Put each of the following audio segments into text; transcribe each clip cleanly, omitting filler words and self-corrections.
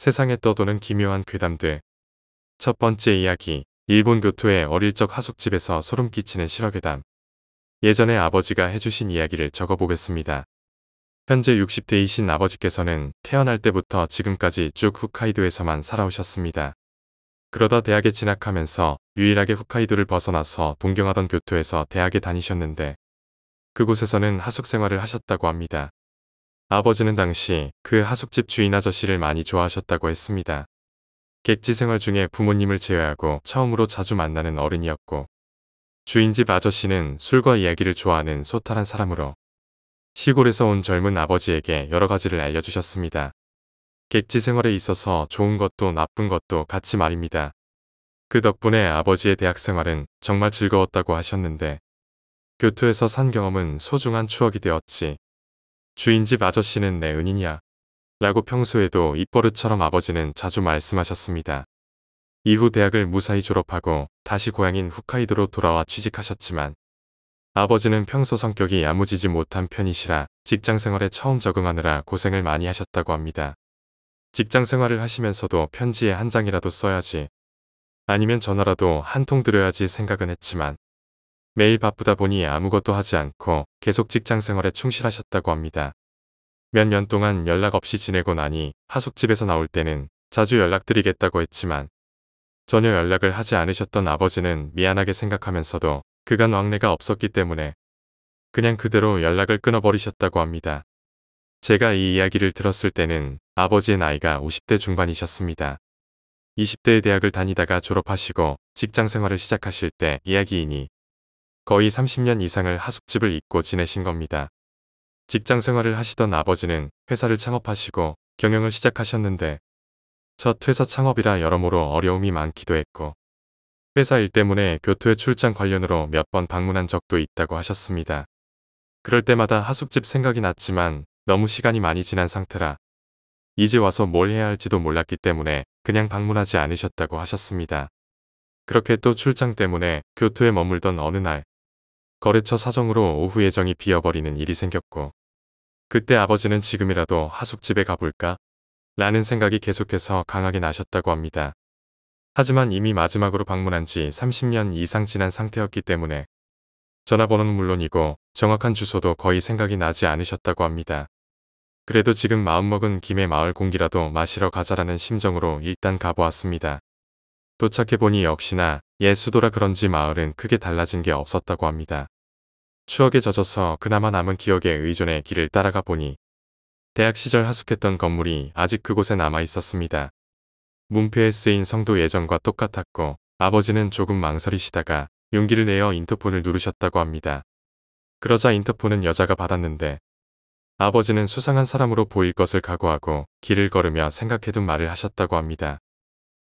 세상에 떠도는 기묘한 괴담들. 첫 번째 이야기. 일본 교토의 어릴 적 하숙집에서 소름 끼치는 실화괴담. 예전에 아버지가 해주신 이야기를 적어보겠습니다. 현재 60대이신 아버지께서는 태어날 때부터 지금까지 쭉 홋카이도에서만 살아오셨습니다. 그러다 대학에 진학하면서 유일하게 홋카이도를 벗어나서 동경하던 교토에서 대학에 다니셨는데 그곳에서는 하숙 생활을 하셨다고 합니다. 아버지는 당시 그 하숙집 주인 아저씨를 많이 좋아하셨다고 했습니다. 객지 생활 중에 부모님을 제외하고 처음으로 자주 만나는 어른이었고 주인집 아저씨는 술과 이야기를 좋아하는 소탈한 사람으로 시골에서 온 젊은 아버지에게 여러 가지를 알려주셨습니다. 객지 생활에 있어서 좋은 것도 나쁜 것도 같이 말입니다. 그 덕분에 아버지의 대학 생활은 정말 즐거웠다고 하셨는데 교토에서 산 경험은 소중한 추억이 되었지. 주인집 아저씨는 내 은인이야. 라고 평소에도 입버릇처럼 아버지는 자주 말씀하셨습니다. 이후 대학을 무사히 졸업하고 다시 고향인 홋카이도로 돌아와 취직하셨지만 아버지는 평소 성격이 야무지지 못한 편이시라 직장 생활에 처음 적응하느라 고생을 많이 하셨다고 합니다. 직장 생활을 하시면서도 편지에 한 장이라도 써야지 아니면 전화라도 한 통 드려야지 생각은 했지만 매일 바쁘다 보니 아무것도 하지 않고 계속 직장 생활에 충실하셨다고 합니다. 몇 년 동안 연락 없이 지내고 나니 하숙집에서 나올 때는 자주 연락드리겠다고 했지만 전혀 연락을 하지 않으셨던 아버지는 미안하게 생각하면서도 그간 왕래가 없었기 때문에 그냥 그대로 연락을 끊어버리셨다고 합니다. 제가 이 이야기를 들었을 때는 아버지의 나이가 50대 중반이셨습니다. 20대에 대학을 다니다가 졸업하시고 직장 생활을 시작하실 때 이야기이니 거의 30년 이상을 하숙집을 잇고 지내신 겁니다. 직장 생활을 하시던 아버지는 회사를 창업하시고 경영을 시작하셨는데 첫 회사 창업이라 여러모로 어려움이 많기도 했고 회사 일 때문에 교토에 출장 관련으로 몇 번 방문한 적도 있다고 하셨습니다. 그럴 때마다 하숙집 생각이 났지만 너무 시간이 많이 지난 상태라 이제 와서 뭘 해야 할지도 몰랐기 때문에 그냥 방문하지 않으셨다고 하셨습니다. 그렇게 또 출장 때문에 교토에 머물던 어느 날 거래처 사정으로 오후 예정이 비어버리는 일이 생겼고 그때 아버지는 지금이라도 하숙집에 가볼까? 라는 생각이 계속해서 강하게 나셨다고 합니다. 하지만 이미 마지막으로 방문한 지 30년 이상 지난 상태였기 때문에 전화번호는 물론이고 정확한 주소도 거의 생각이 나지 않으셨다고 합니다. 그래도 지금 마음먹은 김에 마을 공기라도 마시러 가자라는 심정으로 일단 가보았습니다. 도착해보니 역시나 옛 수도라 그런지 마을은 크게 달라진 게 없었다고 합니다. 추억에 젖어서 그나마 남은 기억에 의존해 길을 따라가 보니 대학 시절 하숙했던 건물이 아직 그곳에 남아 있었습니다. 문패에 쓰인 성도 예전과 똑같았고 아버지는 조금 망설이시다가 용기를 내어 인터폰을 누르셨다고 합니다. 그러자 인터폰은 여자가 받았는데 아버지는 수상한 사람으로 보일 것을 각오하고 길을 걸으며 생각해둔 말을 하셨다고 합니다.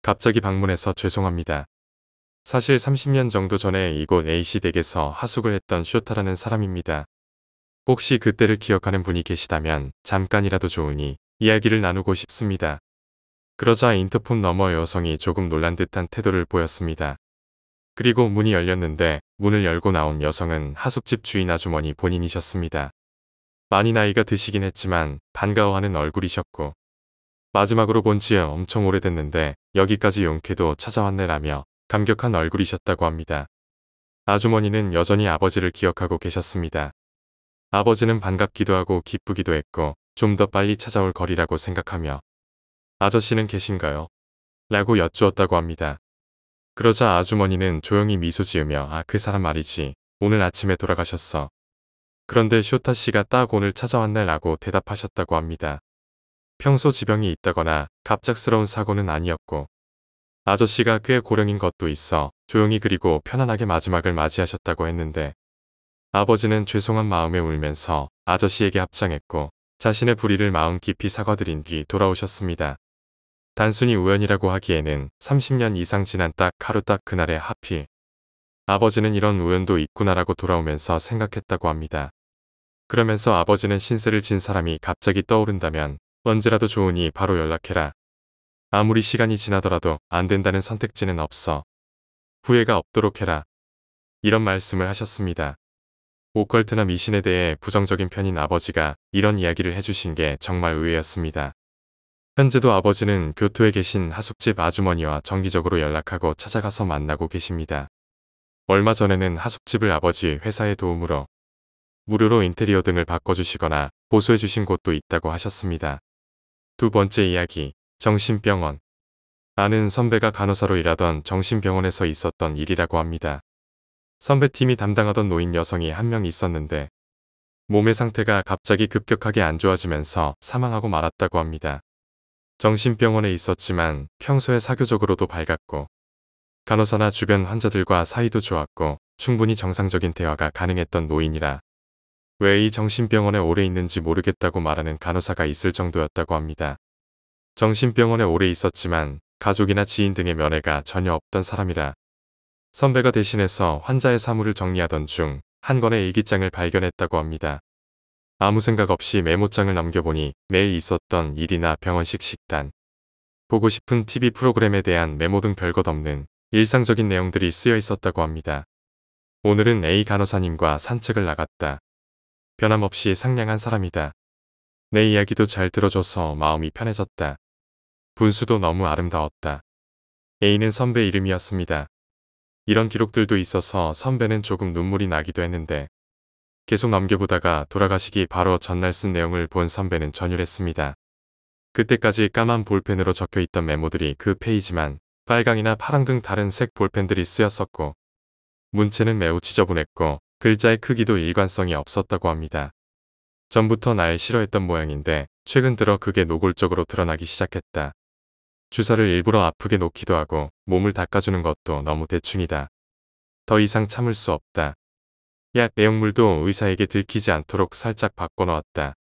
갑자기 방문해서 죄송합니다. 사실 30년 정도 전에 이곳 A씨 댁에서 하숙을 했던 쇼타라는 사람입니다. 혹시 그때를 기억하는 분이 계시다면 잠깐이라도 좋으니 이야기를 나누고 싶습니다. 그러자 인터폰 너머 여성이 조금 놀란 듯한 태도를 보였습니다. 그리고 문이 열렸는데 문을 열고 나온 여성은 하숙집 주인 아주머니 본인이셨습니다. 많이 나이가 드시긴 했지만 반가워하는 얼굴이셨고 마지막으로 본 지 엄청 오래됐는데 여기까지 용케도 찾아왔네라며 감격한 얼굴이셨다고 합니다. 아주머니는 여전히 아버지를 기억하고 계셨습니다. 아버지는 반갑기도 하고 기쁘기도 했고 좀 더 빨리 찾아올 거리라고 생각하며 아저씨는 계신가요? 라고 여쭈었다고 합니다. 그러자 아주머니는 조용히 미소 지으며 그 사람 말이지. 오늘 아침에 돌아가셨어. 그런데 쇼타 씨가 딱 오늘 찾아왔네 라고 대답하셨다고 합니다. 평소 지병이 있다거나 갑작스러운 사고는 아니었고 아저씨가 꽤 고령인 것도 있어 조용히 그리고 편안하게 마지막을 맞이하셨다고 했는데 아버지는 죄송한 마음에 울면서 아저씨에게 합장했고 자신의 불의를 마음 깊이 사과드린 뒤 돌아오셨습니다. 단순히 우연이라고 하기에는 30년 이상 지난 딱 하루 딱 그날에 하필 아버지는 이런 우연도 있구나라고 돌아오면서 생각했다고 합니다. 그러면서 아버지는 신세를 진 사람이 갑자기 떠오른다면 언제라도 좋으니 바로 연락해라. 아무리 시간이 지나더라도 안 된다는 선택지는 없어. 후회가 없도록 해라. 이런 말씀을 하셨습니다. 오컬트나 미신에 대해 부정적인 편인 아버지가 이런 이야기를 해주신 게 정말 의외였습니다. 현재도 아버지는 교토에 계신 하숙집 아주머니와 정기적으로 연락하고 찾아가서 만나고 계십니다. 얼마 전에는 하숙집을 아버지 회사의 도움으로 무료로 인테리어 등을 바꿔주시거나 보수해주신 곳도 있다고 하셨습니다. 두 번째 이야기, 정신병원. 아는 선배가 간호사로 일하던 정신병원에서 있었던 일이라고 합니다. 선배팀이 담당하던 노인 여성이 한 명 있었는데 몸의 상태가 갑자기 급격하게 안 좋아지면서 사망하고 말았다고 합니다. 정신병원에 있었지만 평소에 사교적으로도 밝았고 간호사나 주변 환자들과 사이도 좋았고 충분히 정상적인 대화가 가능했던 노인이라 왜 이 정신병원에 오래 있는지 모르겠다고 말하는 간호사가 있을 정도였다고 합니다. 정신병원에 오래 있었지만 가족이나 지인 등의 면회가 전혀 없던 사람이라 선배가 대신해서 환자의 사물을 정리하던 중 한 권의 일기장을 발견했다고 합니다. 아무 생각 없이 메모장을 넘겨보니 매일 있었던 일이나 병원식 식단, 보고 싶은 TV 프로그램에 대한 메모 등 별것 없는 일상적인 내용들이 쓰여 있었다고 합니다. 오늘은 A 간호사님과 산책을 나갔다. 변함없이 상냥한 사람이다. 내 이야기도 잘 들어줘서 마음이 편해졌다. 분수도 너무 아름다웠다. A는 선배 이름이었습니다. 이런 기록들도 있어서 선배는 조금 눈물이 나기도 했는데 계속 넘겨보다가 돌아가시기 바로 전날 쓴 내용을 본 선배는 전율했습니다. 그때까지 까만 볼펜으로 적혀있던 메모들이 그 페이지만 빨강이나 파랑 등 다른 색 볼펜들이 쓰였었고 문체는 매우 지저분했고 글자의 크기도 일관성이 없었다고 합니다. 전부터 날 싫어했던 모양인데 최근 들어 그게 노골적으로 드러나기 시작했다. 주사를 일부러 아프게 놓기도 하고 몸을 닦아주는 것도 너무 대충이다. 더 이상 참을 수 없다. 약 내용물도 의사에게 들키지 않도록 살짝 바꿔놓았다.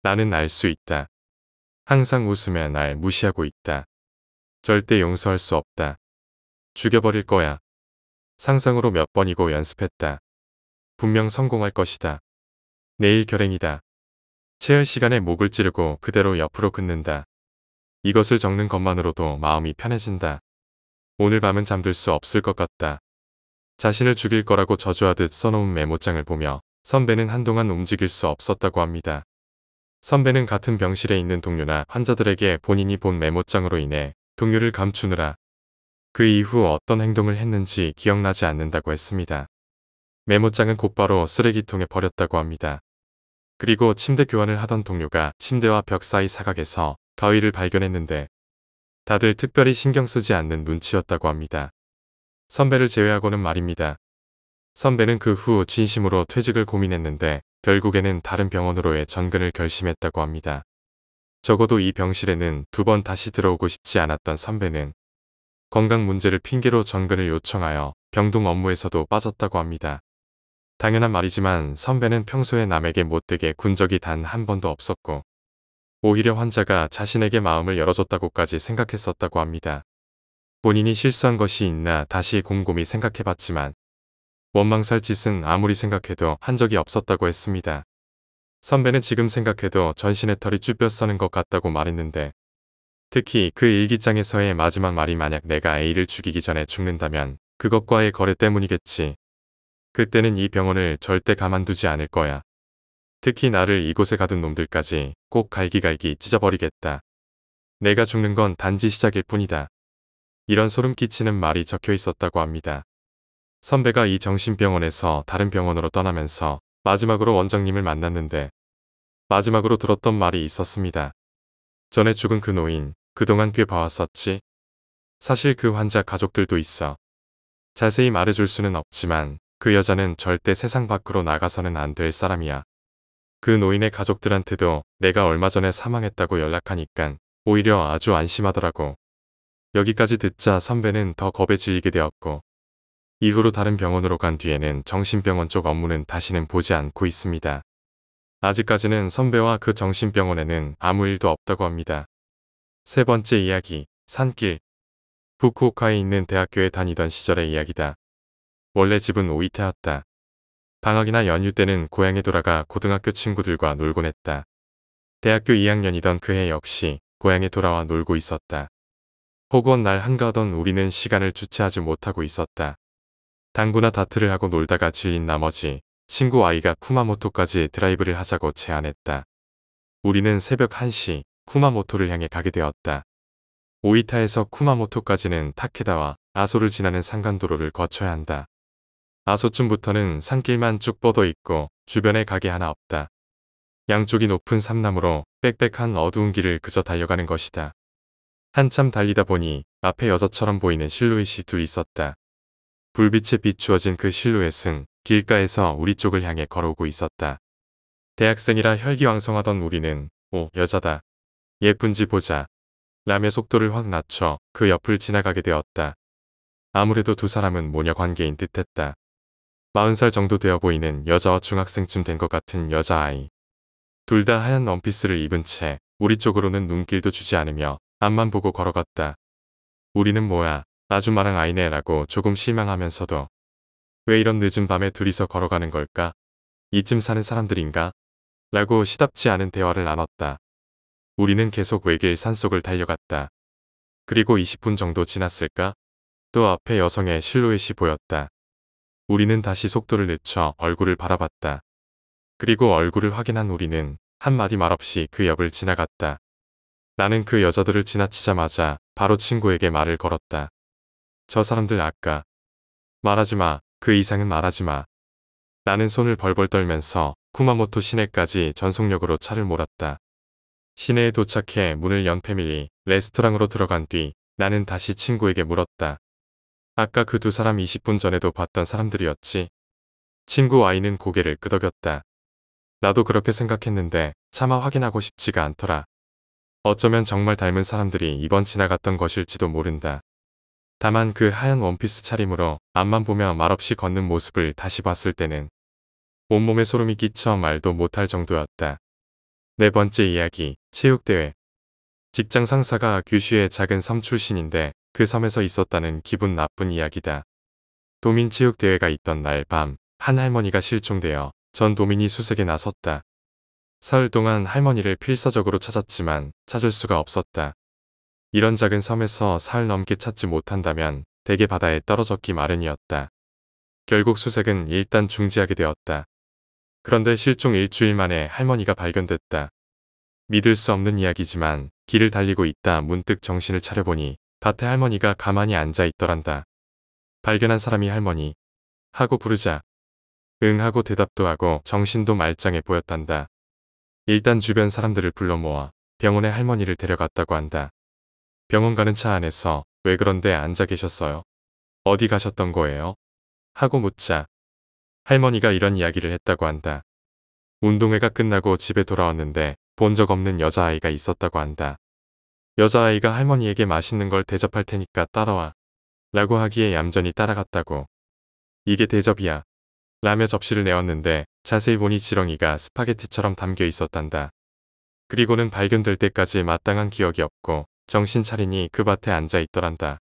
나는 알 수 있다. 항상 웃으며 날 무시하고 있다. 절대 용서할 수 없다. 죽여버릴 거야. 상상으로 몇 번이고 연습했다. 분명 성공할 것이다. 내일 결행이다. 체열 시간에 목을 찌르고 그대로 옆으로 긋는다. 이것을 적는 것만으로도 마음이 편해진다. 오늘 밤은 잠들 수 없을 것 같다. 자신을 죽일 거라고 저주하듯 써놓은 메모장을 보며 선배는 한동안 움직일 수 없었다고 합니다. 선배는 같은 병실에 있는 동료나 환자들에게 본인이 본 메모장으로 인해 동료를 감추느라 그 이후 어떤 행동을 했는지 기억나지 않는다고 했습니다. 메모장은 곧바로 쓰레기통에 버렸다고 합니다. 그리고 침대 교환을 하던 동료가 침대와 벽 사이 사각에서 가위를 발견했는데 다들 특별히 신경 쓰지 않는 눈치였다고 합니다. 선배를 제외하고는 말입니다. 선배는 그 후 진심으로 퇴직을 고민했는데 결국에는 다른 병원으로의 전근을 결심했다고 합니다. 적어도 이 병실에는 두 번 다시 들어오고 싶지 않았던 선배는 건강 문제를 핑계로 전근을 요청하여 병동 업무에서도 빠졌다고 합니다. 당연한 말이지만 선배는 평소에 남에게 못되게 군 적이 단 한 번도 없었고 오히려 환자가 자신에게 마음을 열어줬다고까지 생각했었다고 합니다. 본인이 실수한 것이 있나 다시 곰곰이 생각해봤지만 원망살 짓은 아무리 생각해도 한 적이 없었다고 했습니다. 선배는 지금 생각해도 전신의 털이 쭈뼛 서는 것 같다고 말했는데 특히 그 일기장에서의 마지막 말이 만약 내가 A를 죽이기 전에 죽는다면 그것과의 거래 때문이겠지. 그때는 이 병원을 절대 가만두지 않을 거야. 특히 나를 이곳에 가둔 놈들까지 꼭 갈기갈기 찢어버리겠다. 내가 죽는 건 단지 시작일 뿐이다. 이런 소름 끼치는 말이 적혀 있었다고 합니다. 선배가 이 정신병원에서 다른 병원으로 떠나면서 마지막으로 원장님을 만났는데 마지막으로 들었던 말이 있었습니다. 전에 죽은 그 노인 그동안 꽤 봐왔었지. 사실 그 환자 가족들도 있어. 자세히 말해줄 수는 없지만 그 여자는 절대 세상 밖으로 나가서는 안 될 사람이야. 그 노인의 가족들한테도 내가 얼마 전에 사망했다고 연락하니깐 오히려 아주 안심하더라고. 여기까지 듣자 선배는 더 겁에 질리게 되었고 이후로 다른 병원으로 간 뒤에는 정신병원 쪽 업무는 다시는 보지 않고 있습니다. 아직까지는 선배와 그 정신병원에는 아무 일도 없다고 합니다. 세 번째 이야기, 산길. 후쿠오카에 있는 대학교에 다니던 시절의 이야기다. 원래 집은 오이타였다. 방학이나 연휴 때는 고향에 돌아가 고등학교 친구들과 놀곤 했다. 대학교 2학년이던 그해 역시 고향에 돌아와 놀고 있었다. 허구한 날 한가하던 우리는 시간을 주체하지 못하고 있었다. 당구나 다트를 하고 놀다가 질린 나머지 친구 아이가 쿠마모토까지 드라이브를 하자고 제안했다. 우리는 새벽 1시 쿠마모토를 향해 가게 되었다. 오이타에서 쿠마모토까지는 타케다와 아소를 지나는 산간도로를 거쳐야 한다. 아소쯤부터는 산길만 쭉 뻗어 있고 주변에 가게 하나 없다. 양쪽이 높은 삼나무로 빽빽한 어두운 길을 그저 달려가는 것이다. 한참 달리다 보니 앞에 여자처럼 보이는 실루엣이 둘 있었다. 불빛에 비추어진 그 실루엣은 길가에서 우리 쪽을 향해 걸어오고 있었다. 대학생이라 혈기왕성하던 우리는 여자다. 예쁜지 보자. 라며 속도를 확 낮춰 그 옆을 지나가게 되었다. 아무래도 두 사람은 모녀 관계인 듯했다. 40살 정도 되어 보이는 여자와 중학생쯤 된 것 같은 여자아이. 둘 다 하얀 원피스를 입은 채 우리 쪽으로는 눈길도 주지 않으며 앞만 보고 걸어갔다. 우리는 뭐야, 아줌마랑 아이네 라고 조금 실망하면서도 왜 이런 늦은 밤에 둘이서 걸어가는 걸까? 이쯤 사는 사람들인가? 라고 시답지 않은 대화를 나눴다. 우리는 계속 외길 산속을 달려갔다. 그리고 20분 정도 지났을까? 또 앞에 여성의 실루엣이 보였다. 우리는 다시 속도를 늦춰 얼굴을 바라봤다. 그리고 얼굴을 확인한 우리는 한마디 말없이 그 옆을 지나갔다. 나는 그 여자들을 지나치자마자 바로 친구에게 말을 걸었다. 저 사람들 아까 말하지 마. 그 이상은 말하지 마. 나는 손을 벌벌 떨면서 쿠마모토 시내까지 전속력으로 차를 몰았다. 시내에 도착해 문을 연 패밀리 레스토랑으로 들어간 뒤 나는 다시 친구에게 물었다. 아까 그 두 사람 20분 전에도 봤던 사람들이었지? 친구 아이는 고개를 끄덕였다. 나도 그렇게 생각했는데 차마 확인하고 싶지가 않더라. 어쩌면 정말 닮은 사람들이 이번 지나갔던 것일지도 모른다. 다만 그 하얀 원피스 차림으로 앞만 보며 말없이 걷는 모습을 다시 봤을 때는 온몸에 소름이 끼쳐 말도 못할 정도였다. 네 번째 이야기, 체육대회. 직장 상사가 규슈의 작은 섬 출신인데 그 섬에서 있었다는 기분 나쁜 이야기다. 도민 체육대회가 있던 날 밤, 한 할머니가 실종되어 전 도민이 수색에 나섰다. 사흘 동안 할머니를 필사적으로 찾았지만 찾을 수가 없었다. 이런 작은 섬에서 사흘 넘게 찾지 못한다면 대개 바다에 떨어졌기 마련이었다. 결국 수색은 일단 중지하게 되었다. 그런데 실종 일주일 만에 할머니가 발견됐다. 믿을 수 없는 이야기지만 길을 달리고 있다 문득 정신을 차려보니 밭에 할머니가 가만히 앉아 있더란다. 발견한 사람이 할머니 하고 부르자 응 하고 대답도 하고 정신도 말짱해 보였단다. 일단 주변 사람들을 불러 모아 병원에 할머니를 데려갔다고 한다. 병원 가는 차 안에서 왜 그런데 앉아 계셨어요? 어디 가셨던 거예요? 하고 묻자 할머니가 이런 이야기를 했다고 한다. 운동회가 끝나고 집에 돌아왔는데 본 적 없는 여자아이가 있었다고 한다. 여자아이가 할머니에게 맛있는 걸 대접할 테니까 따라와 라고 하기에 얌전히 따라갔다고. 이게 대접이야 라며 접시를 내었는데 자세히 보니 지렁이가 스파게티처럼 담겨 있었단다. 그리고는 발견될 때까지 마땅한 기억이 없고 정신 차리니 그 밭에 앉아 있더란다.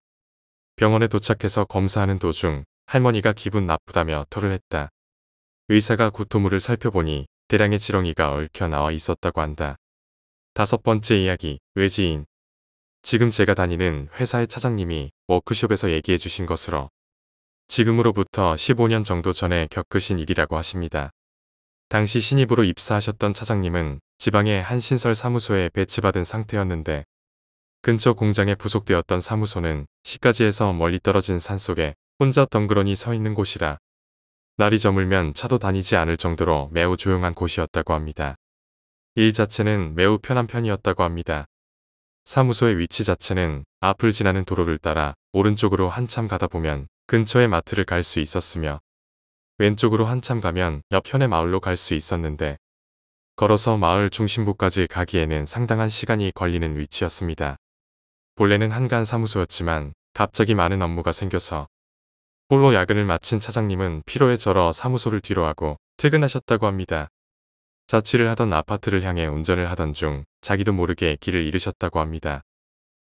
병원에 도착해서 검사하는 도중 할머니가 기분 나쁘다며 토를 했다. 의사가 구토물을 살펴보니 대량의 지렁이가 얽혀 나와 있었다고 한다. 다섯 번째 이야기, 외지인. 지금 제가 다니는 회사의 차장님이 워크숍에서 얘기해 주신 것으로 지금으로부터 15년 정도 전에 겪으신 일이라고 하십니다. 당시 신입으로 입사하셨던 차장님은 지방의 한 신설 사무소에 배치받은 상태였는데 근처 공장에 부속되었던 사무소는 시가지에서 멀리 떨어진 산속에 혼자 덩그러니 서 있는 곳이라 날이 저물면 차도 다니지 않을 정도로 매우 조용한 곳이었다고 합니다. 일 자체는 매우 편한 편이었다고 합니다. 사무소의 위치 자체는 앞을 지나는 도로를 따라 오른쪽으로 한참 가다 보면 근처의 마트를 갈 수 있었으며 왼쪽으로 한참 가면 옆편의 마을로 갈 수 있었는데 걸어서 마을 중심부까지 가기에는 상당한 시간이 걸리는 위치였습니다. 본래는 한가한 사무소였지만 갑자기 많은 업무가 생겨서 홀로 야근을 마친 차장님은 피로에 절어 사무소를 뒤로하고 퇴근하셨다고 합니다. 자취를 하던 아파트를 향해 운전을 하던 중 자기도 모르게 길을 잃으셨다고 합니다.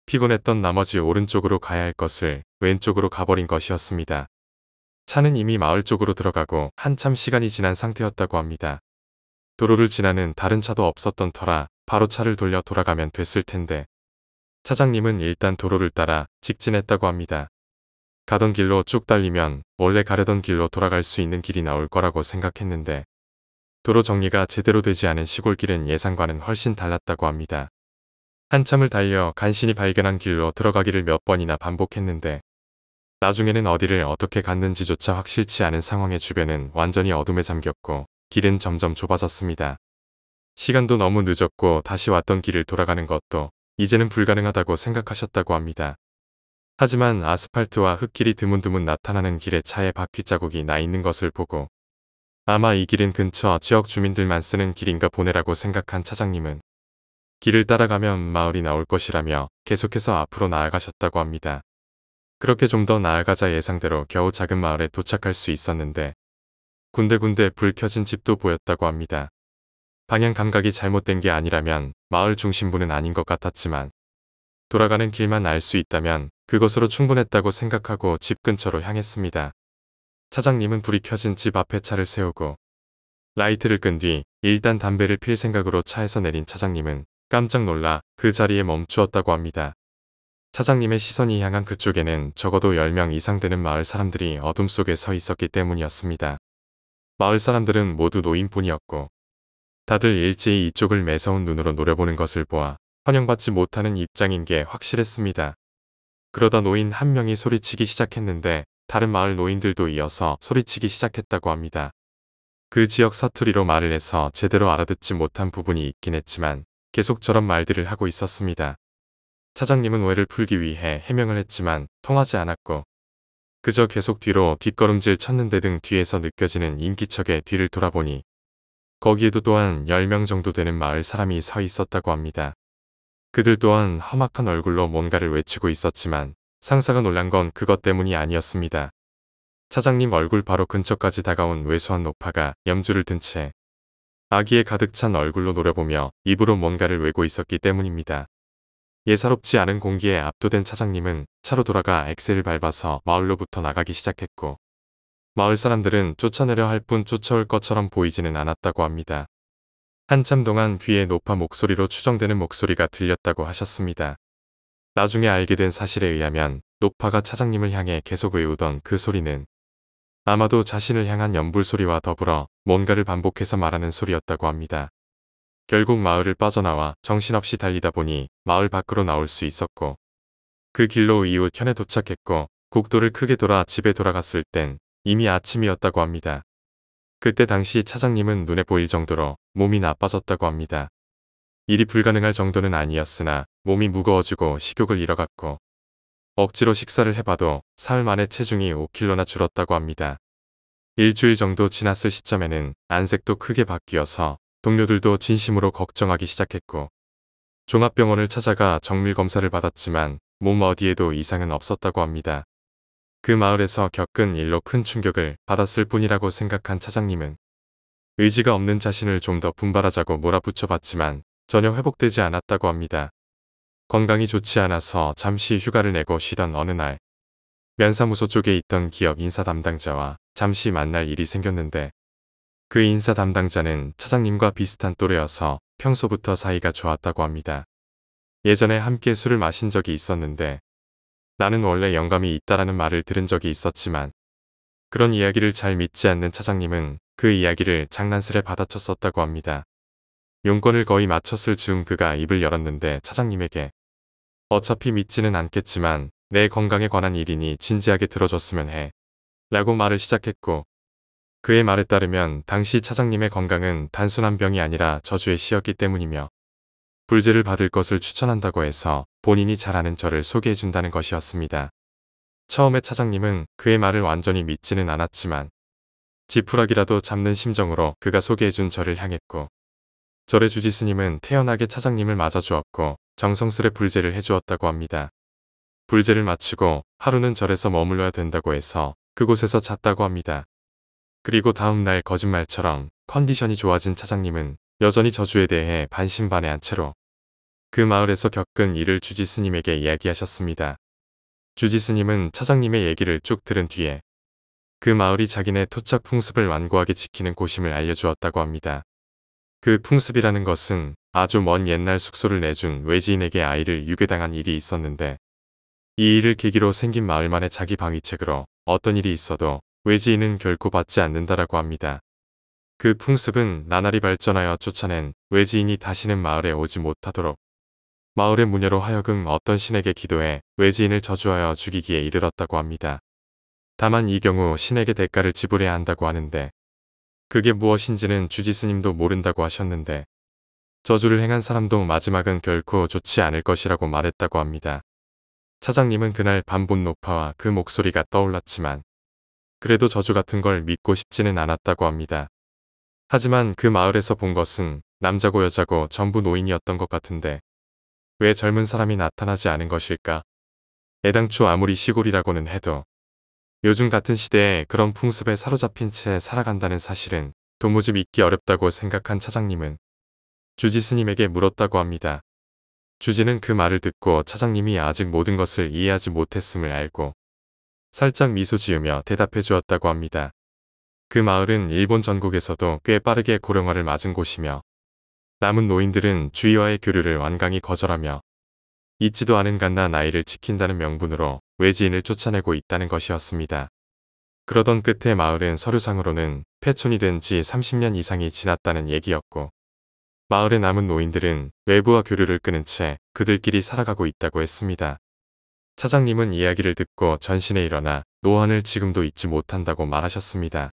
피곤했던 나머지 오른쪽으로 가야 할 것을 왼쪽으로 가버린 것이었습니다. 차는 이미 마을 쪽으로 들어가고 한참 시간이 지난 상태였다고 합니다. 도로를 지나는 다른 차도 없었던 터라 바로 차를 돌려 돌아가면 됐을 텐데 차장님은 일단 도로를 따라 직진했다고 합니다. 가던 길로 쭉 달리면 원래 가려던 길로 돌아갈 수 있는 길이 나올 거라고 생각했는데 도로 정리가 제대로 되지 않은 시골길은 예상과는 훨씬 달랐다고 합니다. 한참을 달려 간신히 발견한 길로 들어가기를 몇 번이나 반복했는데 나중에는 어디를 어떻게 갔는지조차 확실치 않은 상황에 주변은 완전히 어둠에 잠겼고 길은 점점 좁아졌습니다. 시간도 너무 늦었고 다시 왔던 길을 돌아가는 것도 이제는 불가능하다고 생각하셨다고 합니다. 하지만 아스팔트와 흙길이 드문드문 나타나는 길에 차의 바퀴 자국이 나 있는 것을 보고 아마 이 길은 근처 지역 주민들만 쓰는 길인가 보네라고 생각한 차장님은 길을 따라가면 마을이 나올 것이라며 계속해서 앞으로 나아가셨다고 합니다. 그렇게 좀 더 나아가자 예상대로 겨우 작은 마을에 도착할 수 있었는데 군데군데 불 켜진 집도 보였다고 합니다. 방향 감각이 잘못된 게 아니라면 마을 중심부는 아닌 것 같았지만 돌아가는 길만 알 수 있다면 그것으로 충분했다고 생각하고 집 근처로 향했습니다. 차장님은 불이 켜진 집 앞에 차를 세우고 라이트를 끈 뒤 일단 담배를 필 생각으로 차에서 내린 차장님은 깜짝 놀라 그 자리에 멈추었다고 합니다. 차장님의 시선이 향한 그쪽에는 적어도 10명 이상 되는 마을 사람들이 어둠 속에 서 있었기 때문이었습니다. 마을 사람들은 모두 노인뿐이었고 다들 일제히 이쪽을 매서운 눈으로 노려보는 것을 보아 환영받지 못하는 입장인 게 확실했습니다. 그러다 노인 한 명이 소리치기 시작했는데 다른 마을 노인들도 이어서 소리치기 시작했다고 합니다. 그 지역 사투리로 말을 해서 제대로 알아듣지 못한 부분이 있긴 했지만 계속 저런 말들을 하고 있었습니다. 차장님은 오해를 풀기 위해 해명을 했지만 통하지 않았고 그저 계속 뒤로 뒷걸음질 쳤는데 등 뒤에서 느껴지는 인기척의 뒤를 돌아보니 거기에도 또한 10명 정도 되는 마을 사람이 서 있었다고 합니다. 그들 또한 험악한 얼굴로 뭔가를 외치고 있었지만 상사가 놀란 건 그것 때문이 아니었습니다. 차장님 얼굴 바로 근처까지 다가온 왜소한 노파가 염주를 든 채 아기에 가득 찬 얼굴로 노려보며 입으로 뭔가를 외고 있었기 때문입니다. 예사롭지 않은 공기에 압도된 차장님은 차로 돌아가 엑셀을 밟아서 마을로부터 나가기 시작했고 마을 사람들은 쫓아내려 할 뿐 쫓아올 것처럼 보이지는 않았다고 합니다. 한참 동안 귀에 노파 목소리로 추정되는 목소리가 들렸다고 하셨습니다. 나중에 알게 된 사실에 의하면 노파가 차장님을 향해 계속 외우던 그 소리는 아마도 자신을 향한 연불 소리와 더불어 뭔가를 반복해서 말하는 소리였다고 합니다. 결국 마을을 빠져나와 정신없이 달리다 보니 마을 밖으로 나올 수 있었고 그 길로 이웃 현에 도착했고 국도를 크게 돌아 집에 돌아갔을 땐 이미 아침이었다고 합니다. 그때 당시 차장님은 눈에 보일 정도로 몸이 나빠졌다고 합니다. 일이 불가능할 정도는 아니었으나 몸이 무거워지고 식욕을 잃어갔고 억지로 식사를 해봐도 사흘 만에 체중이 5kg나 줄었다고 합니다. 일주일 정도 지났을 시점에는 안색도 크게 바뀌어서 동료들도 진심으로 걱정하기 시작했고 종합병원을 찾아가 정밀검사를 받았지만 몸 어디에도 이상은 없었다고 합니다. 그 마을에서 겪은 일로 큰 충격을 받았을 뿐이라고 생각한 차장님은 의지가 없는 자신을 좀 더 분발하자고 몰아붙여봤지만 전혀 회복되지 않았다고 합니다. 건강이 좋지 않아서 잠시 휴가를 내고 쉬던 어느 날 면사무소 쪽에 있던 기업 인사 담당자와 잠시 만날 일이 생겼는데 그 인사 담당자는 차장님과 비슷한 또래여서 평소부터 사이가 좋았다고 합니다. 예전에 함께 술을 마신 적이 있었는데 나는 원래 영감이 있다라는 말을 들은 적이 있었지만 그런 이야기를 잘 믿지 않는 차장님은 그 이야기를 장난스레 받아쳤었다고 합니다. 용건을 거의 마쳤을 즈음 그가 입을 열었는데 차장님에게 어차피 믿지는 않겠지만 내 건강에 관한 일이니 진지하게 들어줬으면 해 라고 말을 시작했고 그의 말에 따르면 당시 차장님의 건강은 단순한 병이 아니라 저주의 시였기 때문이며 불제를 받을 것을 추천한다고 해서 본인이 잘 아는 저를 소개해준다는 것이었습니다. 처음에 차장님은 그의 말을 완전히 믿지는 않았지만 지푸라기라도 잡는 심정으로 그가 소개해준 저를 향했고 절의 주지스님은 태연하게 차장님을 맞아주었고 정성스레 불제를 해주었다고 합니다. 불제를 마치고 하루는 절에서 머물러야 된다고 해서 그곳에서 잤다고 합니다. 그리고 다음 날 거짓말처럼 컨디션이 좋아진 차장님은 여전히 저주에 대해 반신반의한 채로 그 마을에서 겪은 일을 주지스님에게 이야기하셨습니다. 주지스님은 차장님의 얘기를 쭉 들은 뒤에 그 마을이 자기네 토착 풍습을 완고하게 지키는 곳임을 알려주었다고 합니다. 그 풍습이라는 것은 아주 먼 옛날 숙소를 내준 외지인에게 아이를 유괴당한 일이 있었는데 이 일을 계기로 생긴 마을만의 자기 방위책으로 어떤 일이 있어도 외지인은 결코 받지 않는다라고 합니다. 그 풍습은 나날이 발전하여 쫓아낸 외지인이 다시는 마을에 오지 못하도록 마을의 무녀로 하여금 어떤 신에게 기도해 외지인을 저주하여 죽이기에 이르렀다고 합니다. 다만 이 경우 신에게 대가를 지불해야 한다고 하는데 그게 무엇인지는 주지스님도 모른다고 하셨는데 저주를 행한 사람도 마지막은 결코 좋지 않을 것이라고 말했다고 합니다. 차장님은 그날 밤 본 노파와 그 목소리가 떠올랐지만 그래도 저주 같은 걸 믿고 싶지는 않았다고 합니다. 하지만 그 마을에서 본 것은 남자고 여자고 전부 노인이었던 것 같은데 왜 젊은 사람이 나타나지 않은 것일까? 애당초 아무리 시골이라고는 해도 요즘 같은 시대에 그런 풍습에 사로잡힌 채 살아간다는 사실은 도무지 믿기 어렵다고 생각한 차장님은 주지 스님에게 물었다고 합니다. 주지는 그 말을 듣고 차장님이 아직 모든 것을 이해하지 못했음을 알고 살짝 미소 지으며 대답해 주었다고 합니다. 그 마을은 일본 전국에서도 꽤 빠르게 고령화를 맞은 곳이며 남은 노인들은 주위와의 교류를 완강히 거절하며 잊지도 않은 갓나 나이를 지킨다는 명분으로 외지인을 쫓아내고 있다는 것이었습니다. 그러던 끝에 마을은 서류상으로는 폐촌이 된 지 30년 이상이 지났다는 얘기였고 마을의 남은 노인들은 외부와 교류를 끊은 채 그들끼리 살아가고 있다고 했습니다. 차장님은 이야기를 듣고 전신에 일어나 노헌을 지금도 잊지 못한다고 말하셨습니다.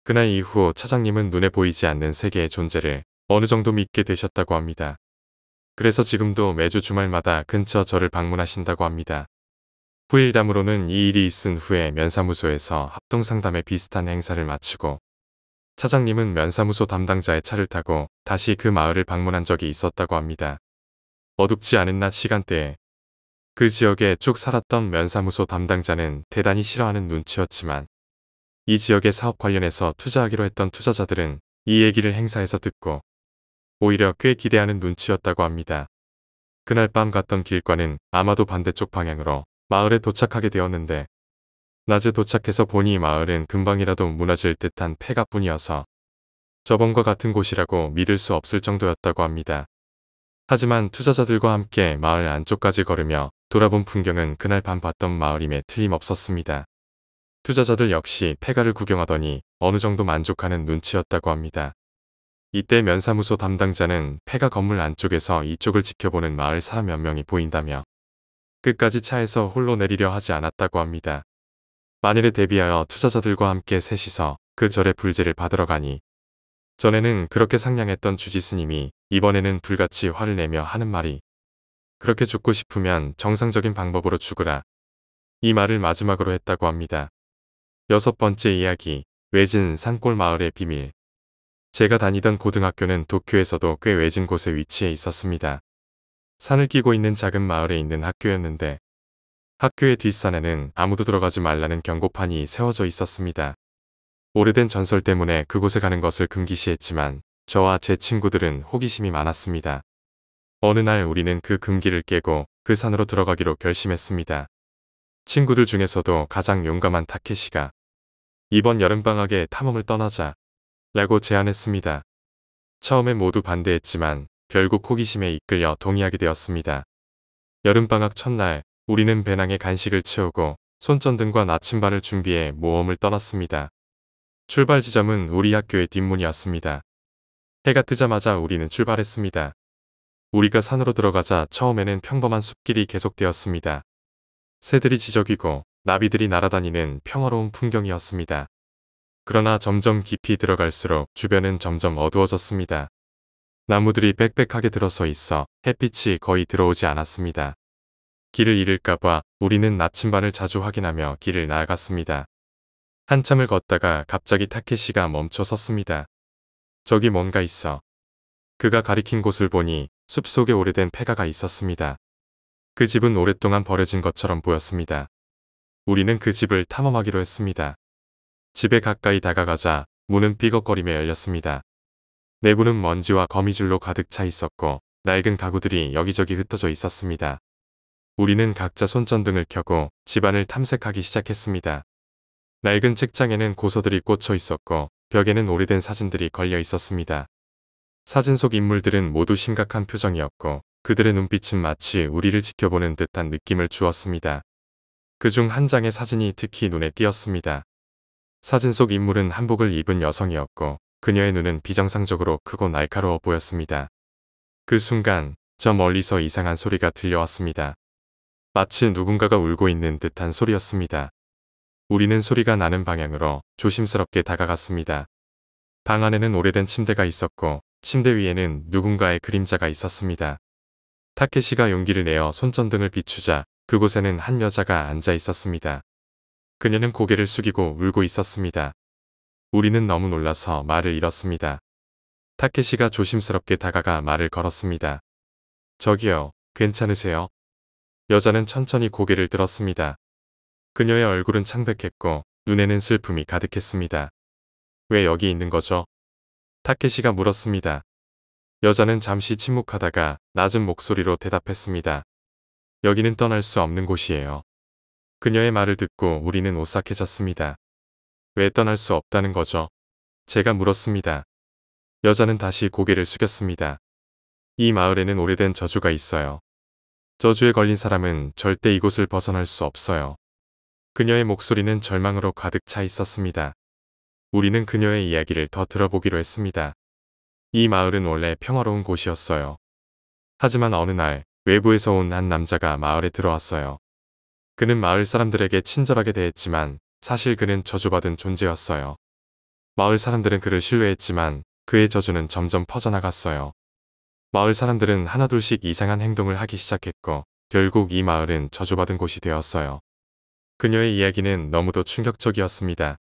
그날 이후 차장님은 눈에 보이지 않는 세계의 존재를 어느 정도 믿게 되셨다고 합니다. 그래서 지금도 매주 주말마다 근처 절을 방문하신다고 합니다. 후일담으로는 이 일이 있은 후에 면사무소에서 합동상담에 비슷한 행사를 마치고 차장님은 면사무소 담당자의 차를 타고 다시 그 마을을 방문한 적이 있었다고 합니다. 어둡지 않은 낮 시간대에 그 지역에 쭉 살았던 면사무소 담당자는 대단히 싫어하는 눈치였지만 이 지역의 사업 관련해서 투자하기로 했던 투자자들은 이 얘기를 행사에서 듣고 오히려 꽤 기대하는 눈치였다고 합니다. 그날 밤 갔던 길과는 아마도 반대쪽 방향으로 마을에 도착하게 되었는데 낮에 도착해서 보니 마을은 금방이라도 무너질 듯한 폐가뿐이어서 저번과 같은 곳이라고 믿을 수 없을 정도였다고 합니다. 하지만 투자자들과 함께 마을 안쪽까지 걸으며 돌아본 풍경은 그날 밤 봤던 마을임에 틀림없었습니다. 투자자들 역시 폐가를 구경하더니 어느 정도 만족하는 눈치였다고 합니다. 이때 면사무소 담당자는 폐가 건물 안쪽에서 이쪽을 지켜보는 마을 사람 몇 명이 보인다며 끝까지 차에서 홀로 내리려 하지 않았다고 합니다. 만일에 대비하여 투자자들과 함께 셋이서 그 절의 불제를 받으러 가니 전에는 그렇게 상냥했던 주지스님이 이번에는 불같이 화를 내며 하는 말이 그렇게 죽고 싶으면 정상적인 방법으로 죽으라. 이 말을 마지막으로 했다고 합니다. 6번째 이야기, 외진 산골 마을의 비밀. 제가 다니던 고등학교는 도쿄에서도 꽤 외진 곳에 위치해 있었습니다. 산을 끼고 있는 작은 마을에 있는 학교였는데 학교의 뒷산에는 아무도 들어가지 말라는 경고판이 세워져 있었습니다. 오래된 전설 때문에 그곳에 가는 것을 금기시했지만 저와 제 친구들은 호기심이 많았습니다. 어느 날 우리는 그 금기를 깨고 그 산으로 들어가기로 결심했습니다. 친구들 중에서도 가장 용감한 타케시가 이번 여름방학에 탐험을 떠나자 라고 제안했습니다. 처음엔 모두 반대했지만 결국 호기심에 이끌려 동의하게 되었습니다. 여름방학 첫날 우리는 배낭에 간식을 채우고 손전등과 나침반을 준비해 모험을 떠났습니다. 출발 지점은 우리 학교의 뒷문이었습니다. 해가 뜨자마자 우리는 출발했습니다. 우리가 산으로 들어가자 처음에는 평범한 숲길이 계속되었습니다. 새들이 지저귀고 나비들이 날아다니는 평화로운 풍경이었습니다. 그러나 점점 깊이 들어갈수록 주변은 점점 어두워졌습니다. 나무들이 빽빽하게 들어서 있어 햇빛이 거의 들어오지 않았습니다. 길을 잃을까봐 우리는 나침반을 자주 확인하며 길을 나아갔습니다. 한참을 걷다가 갑자기 타케시가 멈춰 섰습니다. 저기 뭔가 있어. 그가 가리킨 곳을 보니 숲속에 오래된 폐가가 있었습니다. 그 집은 오랫동안 버려진 것처럼 보였습니다. 우리는 그 집을 탐험하기로 했습니다. 집에 가까이 다가가자 문은 삐걱거리며 열렸습니다. 내부는 먼지와 거미줄로 가득 차 있었고 낡은 가구들이 여기저기 흩어져 있었습니다. 우리는 각자 손전등을 켜고 집안을 탐색하기 시작했습니다. 낡은 책장에는 고서들이 꽂혀 있었고 벽에는 오래된 사진들이 걸려 있었습니다. 사진 속 인물들은 모두 심각한 표정이었고 그들의 눈빛은 마치 우리를 지켜보는 듯한 느낌을 주었습니다. 그중 한 장의 사진이 특히 눈에 띄었습니다. 사진 속 인물은 한복을 입은 여성이었고 그녀의 눈은 비정상적으로 크고 날카로워 보였습니다. 그 순간 저 멀리서 이상한 소리가 들려왔습니다. 마치 누군가가 울고 있는 듯한 소리였습니다. 우리는 소리가 나는 방향으로 조심스럽게 다가갔습니다. 방 안에는 오래된 침대가 있었고 침대 위에는 누군가의 그림자가 있었습니다. 타케시가 용기를 내어 손전등을 비추자 그곳에는 한 여자가 앉아 있었습니다. 그녀는 고개를 숙이고 울고 있었습니다. 우리는 너무 놀라서 말을 잃었습니다. 타케시가 조심스럽게 다가가 말을 걸었습니다. 저기요, 괜찮으세요? 여자는 천천히 고개를 들었습니다. 그녀의 얼굴은 창백했고 눈에는 슬픔이 가득했습니다. 왜 여기 있는 거죠? 타케시가 물었습니다. 여자는 잠시 침묵하다가 낮은 목소리로 대답했습니다. 여기는 떠날 수 없는 곳이에요. 그녀의 말을 듣고 우리는 오싹해졌습니다. 왜 떠날 수 없다는 거죠? 제가 물었습니다. 여자는 다시 고개를 숙였습니다. 이 마을에는 오래된 저주가 있어요. 저주에 걸린 사람은 절대 이곳을 벗어날 수 없어요. 그녀의 목소리는 절망으로 가득 차 있었습니다. 우리는 그녀의 이야기를 더 들어보기로 했습니다. 이 마을은 원래 평화로운 곳이었어요. 하지만 어느 날 외부에서 온 한 남자가 마을에 들어왔어요. 그는 마을 사람들에게 친절하게 대했지만 사실 그는 저주받은 존재였어요. 마을 사람들은 그를 신뢰했지만 그의 저주는 점점 퍼져나갔어요. 마을 사람들은 하나둘씩 이상한 행동을 하기 시작했고 결국 이 마을은 저주받은 곳이 되었어요. 그녀의 이야기는 너무도 충격적이었습니다.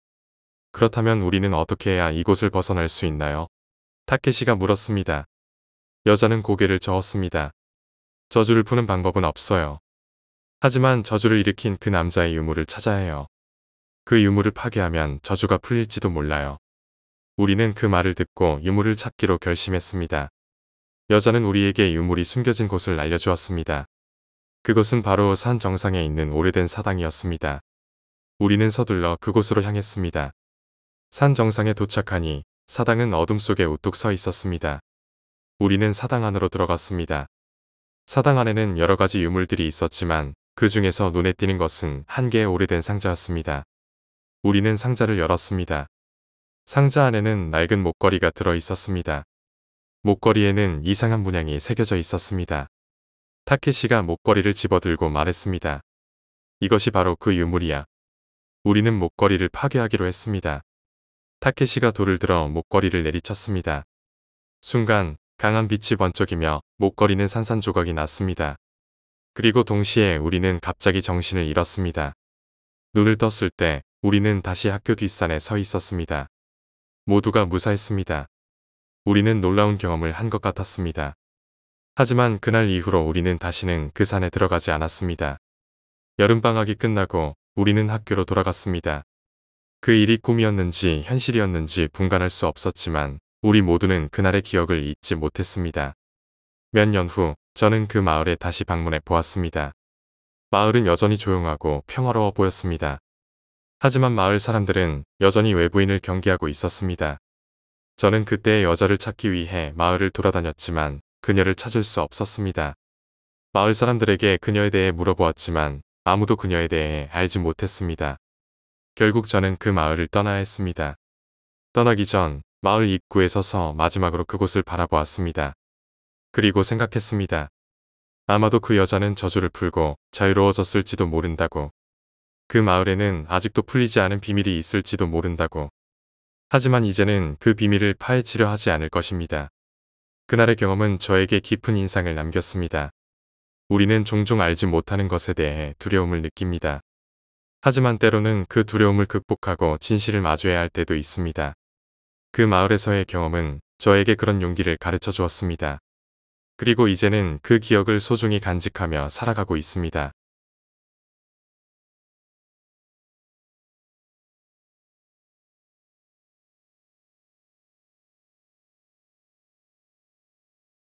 그렇다면 우리는 어떻게 해야 이곳을 벗어날 수 있나요? 타케시가 물었습니다. 여자는 고개를 저었습니다. 저주를 푸는 방법은 없어요. 하지만 저주를 일으킨 그 남자의 유물을 찾아야 해요. 그 유물을 파괴하면 저주가 풀릴지도 몰라요. 우리는 그 말을 듣고 유물을 찾기로 결심했습니다. 여자는 우리에게 유물이 숨겨진 곳을 알려주었습니다. 그것은 바로 산 정상에 있는 오래된 사당이었습니다. 우리는 서둘러 그곳으로 향했습니다. 산 정상에 도착하니 사당은 어둠 속에 우뚝 서 있었습니다. 우리는 사당 안으로 들어갔습니다. 사당 안에는 여러 가지 유물들이 있었지만 그 중에서 눈에 띄는 것은 한 개의 오래된 상자였습니다. 우리는 상자를 열었습니다. 상자 안에는 낡은 목걸이가 들어 있었습니다. 목걸이에는 이상한 문양이 새겨져 있었습니다. 타케시가 목걸이를 집어들고 말했습니다. 이것이 바로 그 유물이야. 우리는 목걸이를 파괴하기로 했습니다. 타케시가 돌을 들어 목걸이를 내리쳤습니다. 순간 강한 빛이 번쩍이며 목걸이는 산산조각이 났습니다. 그리고 동시에 우리는 갑자기 정신을 잃었습니다. 눈을 떴을 때 우리는 다시 학교 뒷산에 서 있었습니다. 모두가 무사했습니다. 우리는 놀라운 경험을 한 것 같았습니다. 하지만 그날 이후로 우리는 다시는 그 산에 들어가지 않았습니다. 여름방학이 끝나고 우리는 학교로 돌아갔습니다. 그 일이 꿈이었는지 현실이었는지 분간할 수 없었지만 우리 모두는 그날의 기억을 잊지 못했습니다. 몇 년 후 저는 그 마을에 다시 방문해 보았습니다. 마을은 여전히 조용하고 평화로워 보였습니다. 하지만 마을 사람들은 여전히 외부인을 경계하고 있었습니다. 저는 그때의 여자를 찾기 위해 마을을 돌아다녔지만 그녀를 찾을 수 없었습니다. 마을 사람들에게 그녀에 대해 물어보았지만 아무도 그녀에 대해 알지 못했습니다. 결국 저는 그 마을을 떠나야 했습니다. 떠나기 전 마을 입구에 서서 마지막으로 그곳을 바라보았습니다. 그리고 생각했습니다. 아마도 그 여자는 저주를 풀고 자유로워졌을지도 모른다고. 그 마을에는 아직도 풀리지 않은 비밀이 있을지도 모른다고. 하지만 이제는 그 비밀을 파헤치려 하지 않을 것입니다. 그날의 경험은 저에게 깊은 인상을 남겼습니다. 우리는 종종 알지 못하는 것에 대해 두려움을 느낍니다. 하지만 때로는 그 두려움을 극복하고 진실을 마주해야 할 때도 있습니다. 그 마을에서의 경험은 저에게 그런 용기를 가르쳐 주었습니다. 그리고 이제는 그 기억을 소중히 간직하며 살아가고 있습니다.